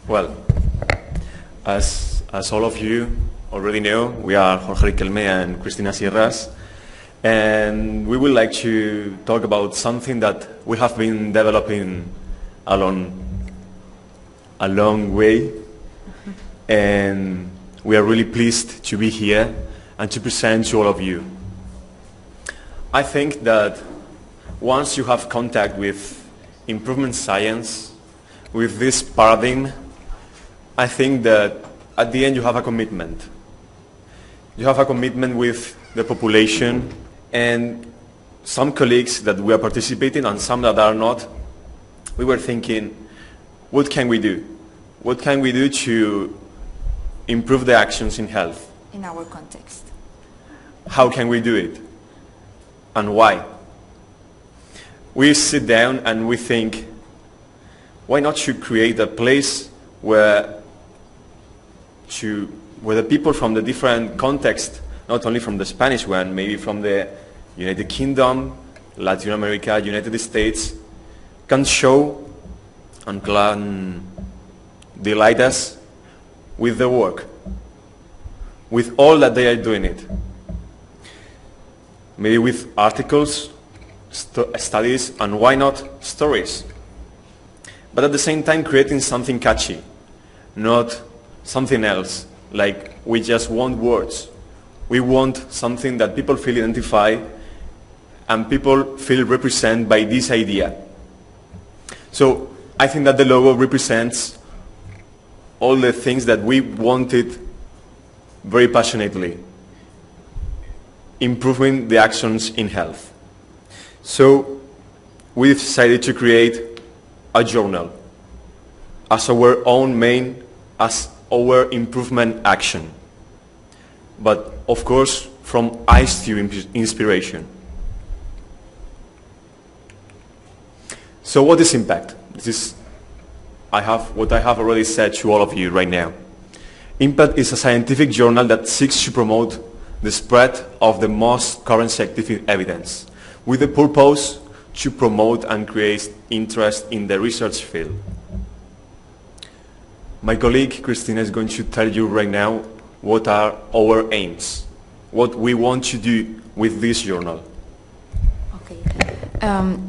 Well, as all of you already know, we are Jorge Riquelme and Cristina Sierras, and we would like to talk about something that we have been developing a long way, and we are really pleased to be here and to present to all of you. I think that once you have contact with improvement science, with this paradigm, I think that at the end you have a commitment. You have a commitment with the population, and some colleagues that we are participating and some that are not, we were thinking, what can we do? What can we do to improve the actions in health? In our context. How can we do it? And why? We sit down and we think, why not to create a place where the people from the different contexts, not only from the Spanish one, maybe from the United Kingdom, Latin America, United States, can show and can delight us with their work, with all that they are doing it. Maybe with articles, studies, and why not stories. But at the same time creating something catchy, not something else, like we just want words. We want something that people feel identified and people feel represented by this idea. So I think that the logo represents all the things that we wanted very passionately, improving the actions in health. So we decided to create a journal as our own as our improvement action. But of course from ISTEW inspiration. So what is impact? This is what I have already said to all of you right now. Impact is a scientific journal that seeks to promote the spread of the most current scientific evidence with the purpose to promote and create interest in the research field. My colleague Cristina is going to tell you right now what are our aims, what we want to do with this journal. Okay.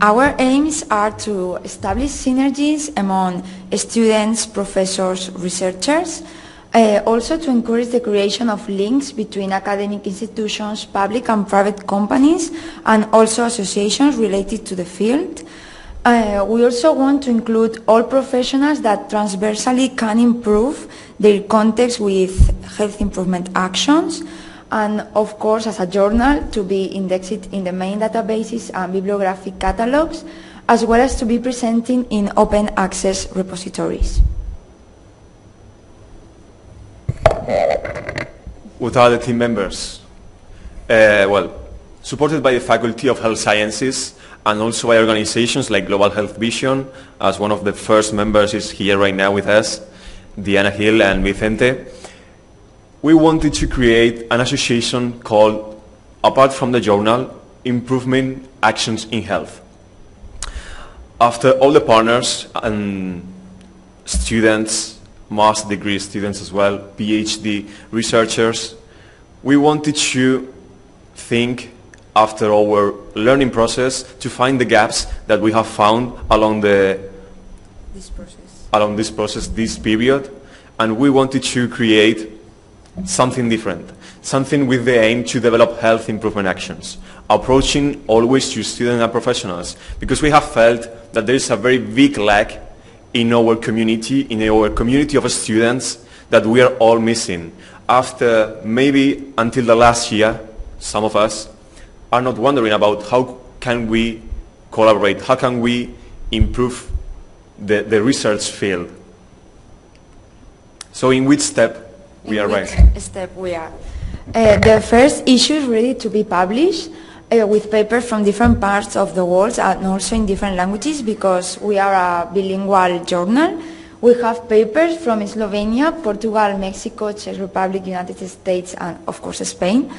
Our aims are to establish synergies among students, professors, researchers, also to encourage the creation of links between academic institutions, public and private companies, and also associations related to the field. We also want to include all professionals that transversally can improve their context with health improvement actions, and of course as a journal to be indexed in the main databases and bibliographic catalogs, as well as to be presenting in open access repositories. What are the team members? Well, supported by the Faculty of Health Sciences and also by organizations like Global Health Vision, as one of the first members is here right now with us, Diana Hill and Vicente. We wanted to create an association called, apart from the journal, Improvement Actions in Health. After all the partners and students, master degree students as well, PhD researchers, we wanted to think after our learning process to find the gaps that we have found along this process, this period, and we wanted to create something different, something with the aim to develop health improvement actions, approaching always to students and professionals, because we have felt that there is a very big lack in our community of students that we are all missing. After maybe until the last year, some of us are not wondering about how can we collaborate, how can we improve the research field. So in which step we are right? The first issue is ready to be published with papers from different parts of the world and also in different languages, because we are a bilingual journal. We have papers from Slovenia, Portugal, Mexico, Czech Republic, United States, and of course Spain.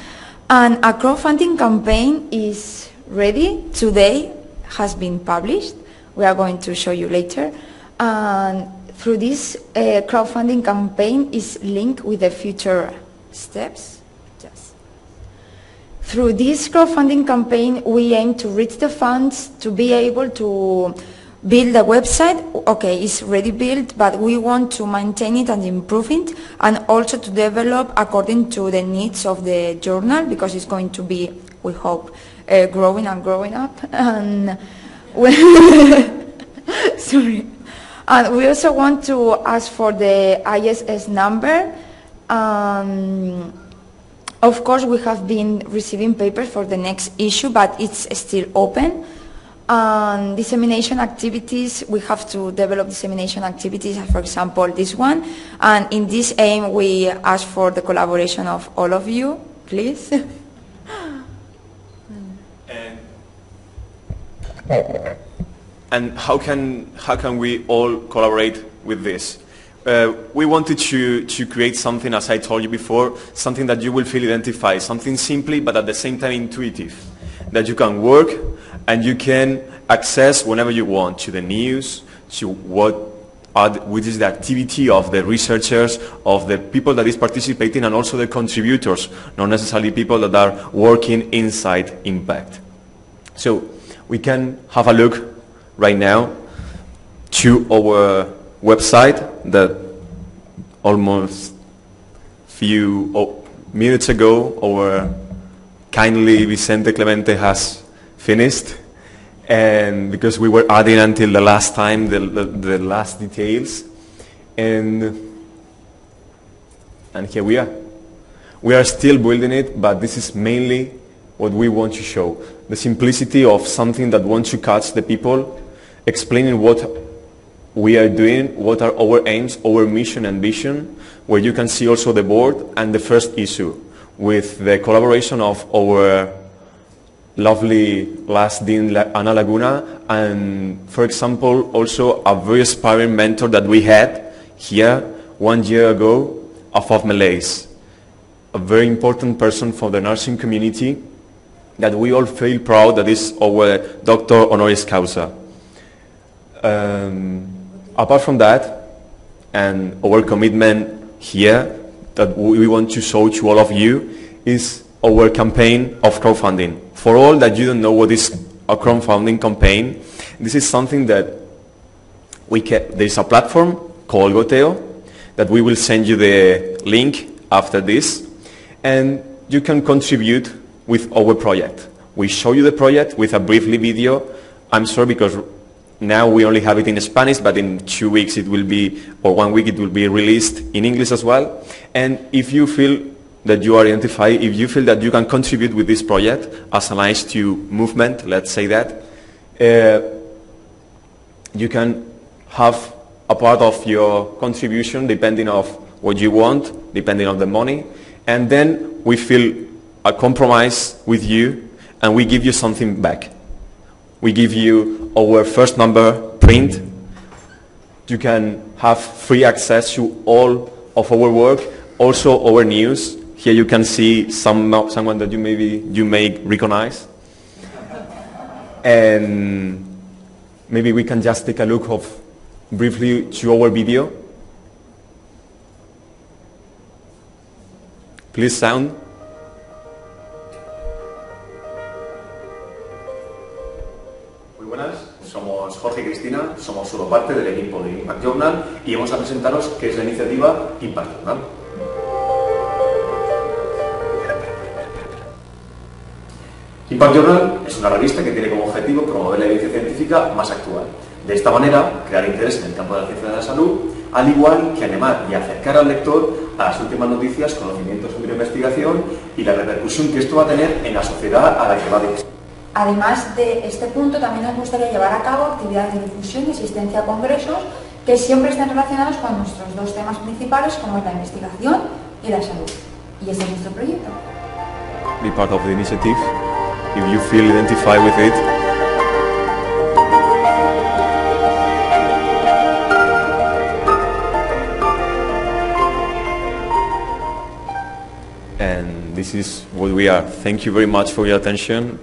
And a crowdfunding campaign is ready today, has been published. We are going to show you later. And through this crowdfunding campaign is linked with the future steps. Yes. Through this crowdfunding campaign, we aim to reach the funds to be able to build a website. Okay, it's already built, but we want to maintain it and improve it, and also to develop according to the needs of the journal, because it's going to be, we hope, growing and growing up. And sorry. And we also want to ask for the ISS number. Of course, we have been receiving papers for the next issue, but it's still open. Dissemination activities, we have to develop dissemination activities, for example, this one. And in this aim, we ask for the collaboration of all of you, please. And how can we all collaborate with this? We wanted to create something, as I told you before, something that you will feel identified, something simply but at the same time intuitive, that you can work and you can access whenever you want to the news, to which is the activity of the researchers, of the people that is participating, and also the contributors, not necessarily people that are working inside Impact. So we can have a look right now to our website that almost few minutes ago our kindly Vicente Clemente has finished, and because we were adding until the last time the last details, and here we are. We are still building it, but this is mainly what we want to show, the simplicity of something that wants to catch the people, explaining what we are doing, what are our aims, our mission and vision, where you can see also the board and the first issue with the collaboration of our lovely last Dean Ana Laguna, and for example also a very inspiring mentor that we had here 1 year ago, Afaf Malays, a very important person for the nursing community that we all feel proud that is our Doctor Honoris Causa. Apart from that, and our commitment here that we want to show to all of you is our campaign of crowdfunding. For all that you don't know what is a crowdfunding campaign, this is something that there is a platform called Goteo that we will send you the link after this, and you can contribute with our project. We show you the project with a briefly video. I'm sorry because now we only have it in Spanish, but in 2 weeks it will be, or 1 week it will be released in English as well. And if you feel that you are identified, if you feel that you can contribute with this project as an ISTEW movement, let's say that, you can have a part of your contribution depending on what you want, depending on the money, and then we feel a compromise with you and we give you something back. We give you our first number print. You can have free access to all of our work, also our news. Here you can see someone that you may recognize. And maybe we can just take a look of briefly to our video. Please sound. Somos Jorge y Cristina, somos solo parte del equipo de Impact Journal y vamos a presentaros qué es la iniciativa Impact Journal. Impact Journal es una revista que tiene como objetivo promover la evidencia científica más actual. De esta manera, crear interés en el campo de la ciencia de la salud, al igual que animar y acercar al lector a las últimas noticias, conocimientos sobre investigación y la repercusión que esto va a tener en la sociedad a la que va dirigida. Además de este punto, también nos gustaría llevar a cabo actividades de difusión y asistencia a congresos que siempre estén relacionados con nuestros dos temas principales, como es la investigación y la salud. Y ese es nuestro proyecto. Be part of the initiative, if you feel identified with it. And this is what we are. Thank you very much for your attention.